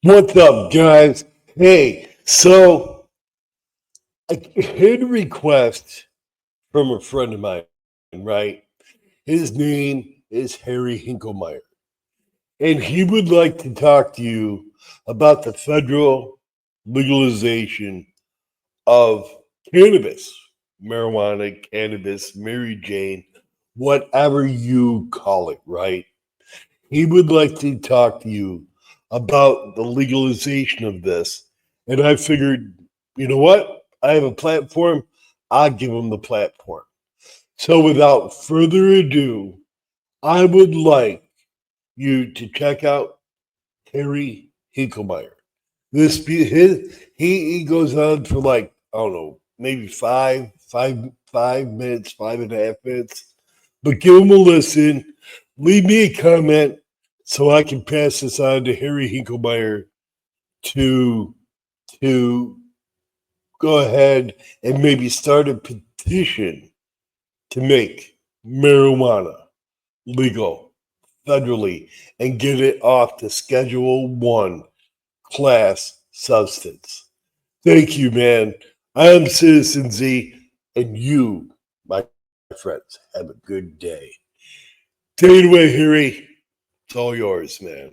What's up, guys? Hey, so I had a request from a friend of mine, right? His name is Harry Heencklemier, and he would like to talk to you about the federal legalization of cannabis, marijuana, cannabis, Mary Jane, whatever you call it, right? He would like to talk to you about the legalization of this. And I figured, you know what? I have a platform. I'll give him the platform. So without further ado, I would like you to check out Harry Hinklemeyer. He goes on for like, I don't know, maybe 5 minutes, 5.5 minutes. But give him a listen. Leave me a comment so I can pass this on to Harry Hinklemeyer to to go ahead and maybe start a petition to make marijuana legal federally and get it off the Schedule 1 class substance. Thank you, man. I am Citizen Z, and you, my friends, have a good day. Take it away, Harry. It's all yours, man.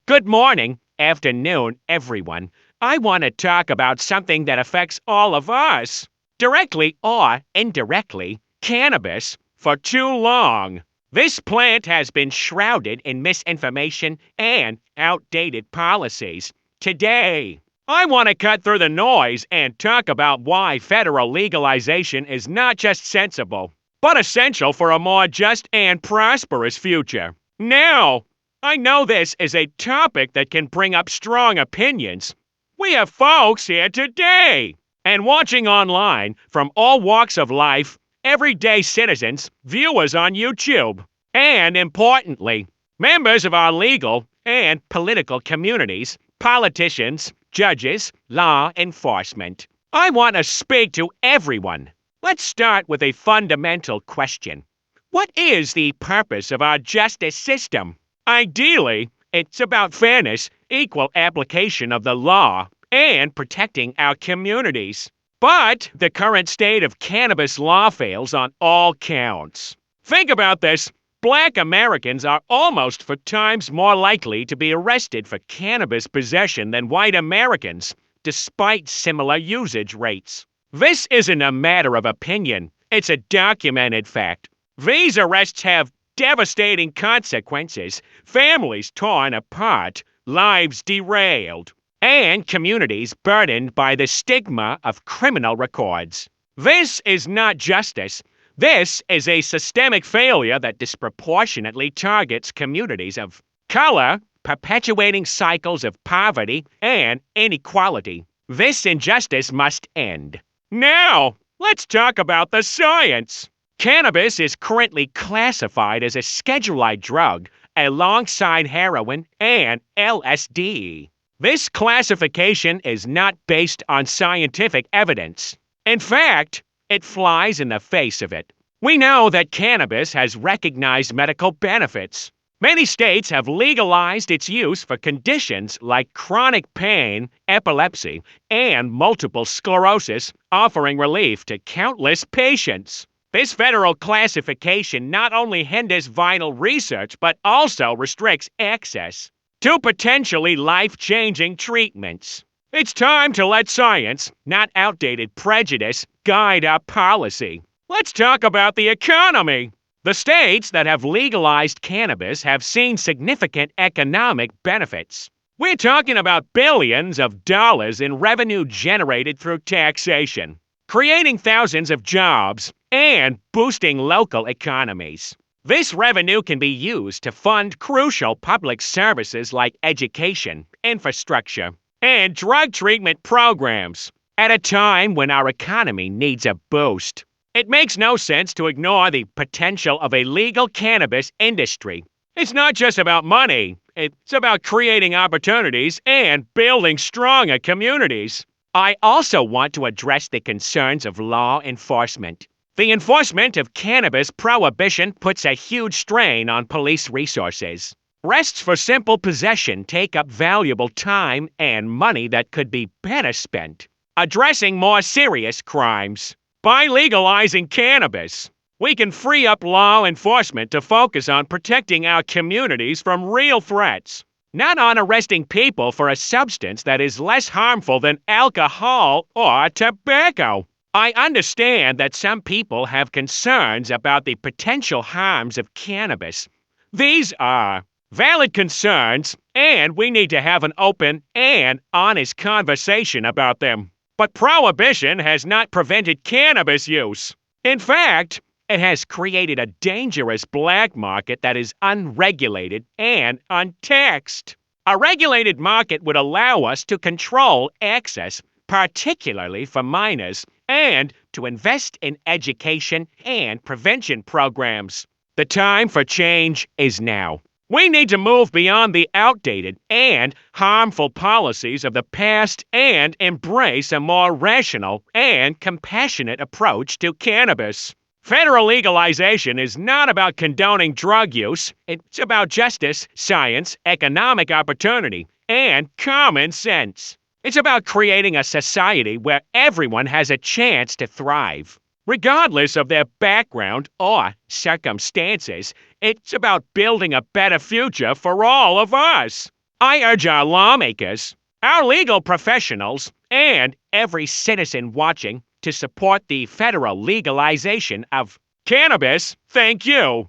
Good morning, afternoon, everyone. I want to talk about something that affects all of us, directly or indirectly, cannabis, for too long. This plant has been shrouded in misinformation and outdated policies. Today, I want to cut through the noise and talk about why federal legalization is not just sensible, but essential for a more just and prosperous future. Now, I know this is a topic that can bring up strong opinions. We have folks here today and watching online from all walks of life, everyday citizens, viewers on YouTube, and importantly, members of our legal and political communities, politicians, judges, law enforcement. I want to speak to everyone. Let's start with a fundamental question. What is the purpose of our justice system? Ideally, it's about fairness, equal application of the law, and protecting our communities. But the current state of cannabis law fails on all counts. Think about this. Black Americans are almost 4 times more likely to be arrested for cannabis possession than white Americans, despite similar usage rates. This isn't a matter of opinion. It's a documented fact. These arrests have devastating consequences, families torn apart, lives derailed, and communities burdened by the stigma of criminal records. This is not justice. This is a systemic failure that disproportionately targets communities of color, perpetuating cycles of poverty and inequality. This injustice must end. Now, let's talk about the science. Cannabis is currently classified as a Schedule I drug alongside heroin and LSD. This classification is not based on scientific evidence. In fact, it flies in the face of it. We know that cannabis has recognized medical benefits. Many states have legalized its use for conditions like chronic pain, epilepsy, and multiple sclerosis, offering relief to countless patients. This federal classification not only hinders vital research but also restricts access to potentially life-changing treatments. It's time to let science, not outdated prejudice, guide our policy. Let's talk about the economy. The states that have legalized cannabis have seen significant economic benefits. We're talking about billions of dollars in revenue generated through taxation, creating thousands of jobs, and boosting local economies. This revenue can be used to fund crucial public services like education, infrastructure, and drug treatment programs at a time when our economy needs a boost. It makes no sense to ignore the potential of a legal cannabis industry. It's not just about money. It's about creating opportunities and building stronger communities. I also want to address the concerns of law enforcement. The enforcement of cannabis prohibition puts a huge strain on police resources. Rests for simple possession take up valuable time and money that could be better spent addressing more serious crimes. By legalizing cannabis, we can free up law enforcement to focus on protecting our communities from real threats, not on arresting people for a substance that is less harmful than alcohol or tobacco. I understand that some people have concerns about the potential harms of cannabis. These are valid concerns, and we need to have an open and honest conversation about them. But prohibition has not prevented cannabis use. In fact, it has created a dangerous black market that is unregulated and untaxed. A regulated market would allow us to control access, particularly for minors, and to invest in education and prevention programs. The time for change is now. We need to move beyond the outdated and harmful policies of the past and embrace a more rational and compassionate approach to cannabis. Federal legalization is not about condoning drug use. It's about justice, science, economic opportunity, and common sense. It's about creating a society where everyone has a chance to thrive. Regardless of their background or circumstances, it's about building a better future for all of us. I urge our lawmakers, our legal professionals, and every citizen watching to support the federal legalization of cannabis. Thank you.